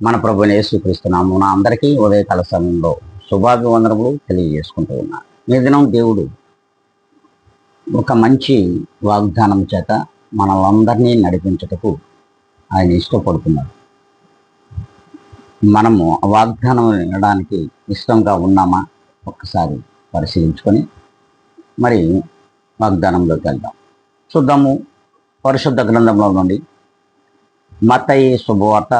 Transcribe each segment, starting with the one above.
మన ప్రభువైన యేసుక్రీస్తు నామమున అందరికీ ఉదయకాల సమయంలో శుభాభివందనములు తెలియజేసుకుంటూ ఉన్నాను. ఈ దినం దేవుడు ఒక మంచి వాగ్దానం చేత మనలందరినీ నడిపించుటకు ఆయన ఇష్టపడుతున్నాడు. మనము వాగ్దానం వినడానికి ఇష్టంగా ఉన్నామా ఒక్కసారి పరిశీలించుకొని మరి వాగ్దానంలోకి వెళ్దాం. చూద్దాము. పరిశుద్ధ గ్రంథంలో నుండి మత్తయి శుభవార్త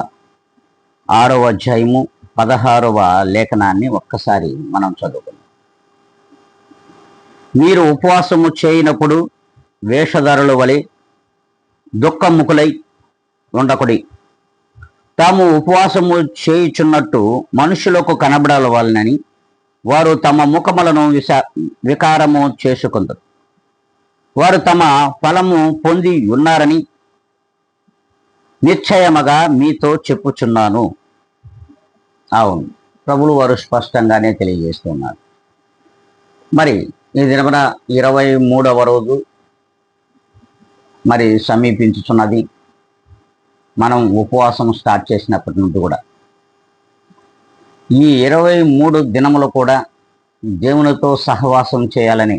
6వ అధ్యాయము 16వ లేఖనాన్ని ఒక్కసారి మనం చదువుకుందాం. మీరు ఉపవాసము చేయనప్పుడు వేషధారుల వలె దుఃఖముఖులై ఉండకుడి. తాము ఉపవాసము చేయుచున్నట్టు మనుషులకు కనబడవాలని వారు తమ ముఖములను వికారము చేసుకుందరు. వారు తమ ఫలము పొంది ఉన్నారని నిశ్చయముగా మీతో చెప్పుచున్నాను. అవును, ప్రభువు వారు స్పష్టంగానే తెలియజేస్తున్నారు. మరి ఈ దినమున 23వ రోజు మరి సమీపించుచున్నది. మనం ఉపవాసం స్టార్ట్ చేసినప్పటి నుండి కూడా ఈ 23 దినములు కూడా దేవునితో సహవాసం చేయాలని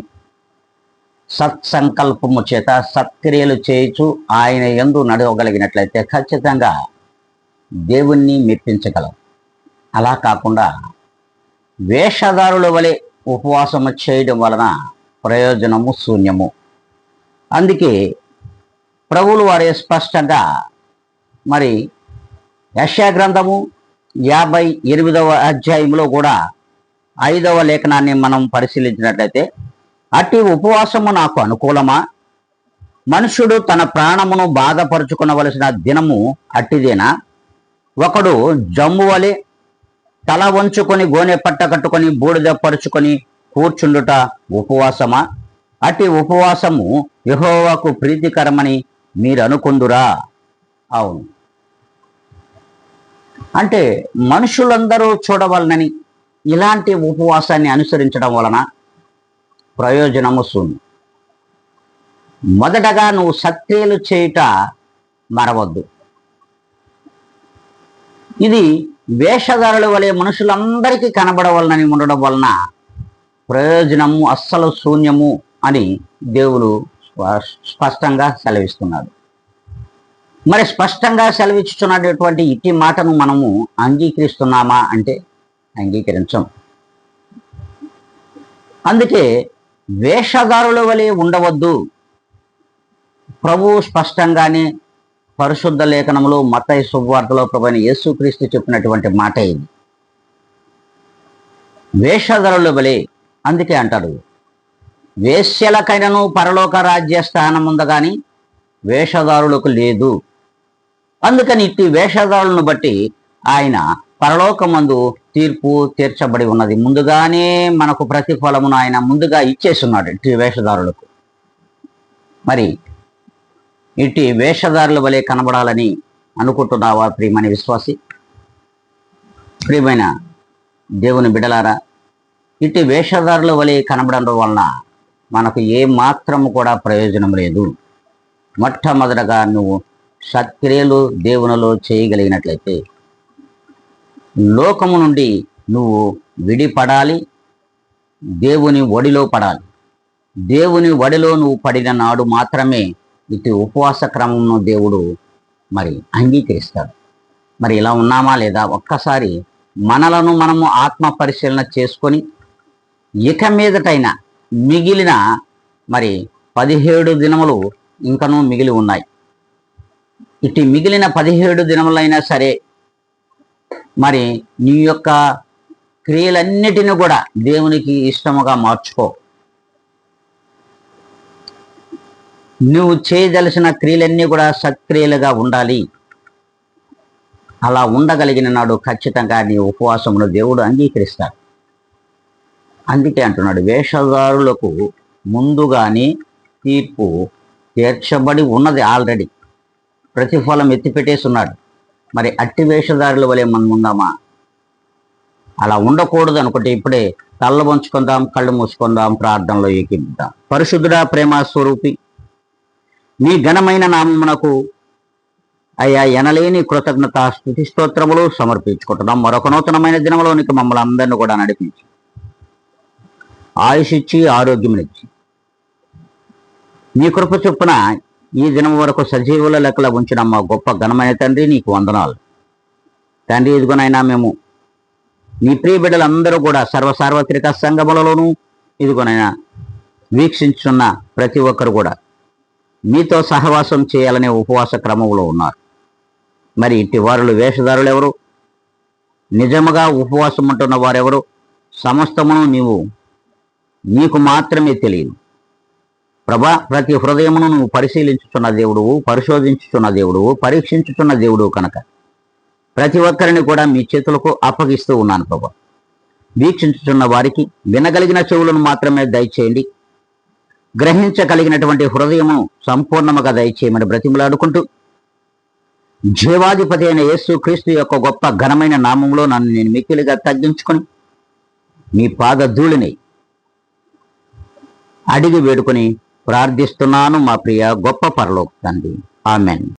సత్సంకల్పము చేత సత్క్రియలు చేయుచు ఆయన యందు నడవగలిగినట్లయితే ఖచ్చితంగా దేవుణ్ణి మెప్పించగలం. అలా కాకుండా వేషధారుల వలె ఉపవాసము చేయడం వలన ప్రయోజనము శూన్యము. అందుకే ప్రభువులు వారే స్పష్టంగా మరి యెషయా గ్రంథము 58వ అధ్యాయంలో కూడా 5వ లేఖనాన్ని మనం పరిశీలించినట్లయితే, అట్టి ఉపవాసము నాకు అనుకూలమా? మనుషుడు తన ప్రాణమును బాధపరుచుకునవలసిన దినము అట్టిదేనా? ఒకడు జమ్ము వలె తల వంచుకొని గోనె పట్ట కట్టుకొని బూడిద పరుచుకొని కూర్చుండుట ఉపవాసమా? అట్టి ఉపవాసము యెహోవాకు ప్రీతికరమని మీరు అనుకుందురా? అవును, అంటే మనుషులందరూ చూడవలనని ఇలాంటి ఉపవాసాన్ని అనుసరించడం వలన ప్రయోజనము శూన్యం. మొదటగా నువ్వు సత్క్రియలు చేయుట మరవద్దు. ఇది వేషధారుల వలె మనుషులందరికీ కనబడవలనని ఉండడం వలన ప్రయోజనము అస్సలు శూన్యము అని దేవుడు స్పష్టంగా సెలవిస్తున్నాడు. మరి స్పష్టంగా సెలవిచ్చుచున్నటువంటి ఇట్టి మాటను మనము అంగీకరిస్తున్నామా అంటే అంగీకరించం. అందుకే వేషధారుల వలె ఉండవద్దు. ప్రభువు స్పష్టంగానే పరిశుద్ధ లేఖనములో మత్తయి శుభవార్తలో ప్రభువైన యేసుక్రీస్తు చెప్పినటువంటి మాట ఇది. వేషధారుల వలె. అందుకే అంటాడు, వేశ్యలకైనను పరలోక రాజ్య స్థానం ఉంద కానీ వేషధారులకు లేదు. అందుకని ఇట్టి వేషధారులను బట్టి ఆయన పరలోకమందు తీర్పు తీర్చబడి ఉన్నది. ముందుగానే మనకు ప్రతిఫలమును ఆయన ముందుగా ఇచ్చేస్తున్నాడు ఇట్టి వేషధారులకు. మరి ఇట్టి వేషధారుల వలె కనబడాలని అనుకుంటున్నావా ప్రియమైన విశ్వాసి? ప్రియమైన దేవుని బిడలారా, ఇట్టి వేషధారుల వలె కనబడడం వలన మనకు ఏ మాత్రము కూడా ప్రయోజనం లేదు. మొట్టమొదటగా నువ్వు సత్క్రియలు దేవునిలో చేయగలిగినట్లయితే లోకము నుండి నువ్వు విడిపడాలి, దేవుని ఒడిలో పడాలి. దేవుని ఒడిలో నువ్వు పడిన నాడు మాత్రమే ఇటు ఉపవాస క్రమంను దేవుడు మరి అంగీకరిస్తాడు. మరి ఇలా ఉన్నామా లేదా? ఒక్కసారి మనలను మనము ఆత్మ పరిశీలన చేసుకొని ఇక మీదటైనా మిగిలిన మరి 17 దినములు ఇంకనూ మిగిలి ఉన్నాయి. ఇటు మిగిలిన 17 దినములైనా సరే మరి నీ యొక్క క్రియలన్నిటిని కూడా దేవునికి ఇష్టముగా మార్చుకో. నువ్వు చేయదలసిన క్రియలన్నీ కూడా సత్క్రియలుగా ఉండాలి. అలా ఉండగలిగిన నాడు ఖచ్చితంగా నీ ఉపవాసమును దేవుడు అంగీకరిస్తాడు. అందుకే అంటున్నాడు, వేషధారులకు ముందుగానే తీర్పు తీర్చబడి ఉన్నది. ఆల్రెడీ ప్రతిఫలం ఎత్తిపెట్టేస్తున్నాడు. మరి అట్టి వేషధారుల వలె మనం ఉందామా? అలా ఉండకూడదు అనుకుంటే ఇప్పుడే తల్ల వంచుకుందాం, కళ్ళు మూసుకుందాం, ప్రార్థనలో ఏకీభవిద్దాం. పరిశుద్ధుడా, ప్రేమ స్వరూపి, నీ ఘనమైన నామమునకు అయ్యా ఎనలేని కృతజ్ఞత స్తుతి స్తోత్రములు సమర్పించుకుంటున్నాం. మరొక నూతనమైన దినములోనికి మమ్మల్ని అందరినీ కూడా నడిపించి ఆయుష్ ఇచ్చి ఆరోగ్యమునిచ్చి నీ కృప చొప్పున ఈ దినం వరకు సజీవుల లెక్కల ఉంచిన మా గొప్ప ఘనమైన తండ్రి నీకు వందనాలు. తండ్రి ఇదిగోనైనా మేము నీ ప్రియ బిడ్డలందరూ కూడా సార్వత్రిక సంఘములలోనూ ఇదిగోనైనా వీక్షించున్న ప్రతి ఒక్కరు కూడా మీతో సహవాసం చేయాలనే ఉపవాస క్రమంలో ఉన్నారు. మరి ఇట్టి వారులు వేషధారులు ఎవరు? నిజముగా ఉపవాసం ఉంటున్న వారెవరు? సమస్తమును నీకు మాత్రమే తెలియదు ప్రభా. ప్రతి హృదయమును నువ్వు పరిశీలించుచున్న దేవుడువు, పరిశోధించుచున్న దేవుడువు, పరీక్షించుచున్న దేవుడు కనుక ప్రతి ఒక్కరిని కూడా మీ చేతులకు అప్పగిస్తూ ఉన్నాను ప్రభా. వీక్షించుచున్న వారికి వినగలిగిన చెవులను మాత్రమే దయచేయండి, గ్రహించగలిగినటువంటి హృదయమును సంపూర్ణముగా దయచేయమని బ్రతిమలాడుకుంటూ జీవాధిపతి అయిన యేసు క్రీస్తు యొక్క గొప్ప ఘనమైన నామంలో నన్ను నేను మిక్కిలిగా తగ్గించుకొని మీ పాద ధూళిని అడిగి వేడుకొని ప్రార్థిస్తున్నాను మా ప్రియ గొప్ప పరలోక తండ్రి. ఆమెన్.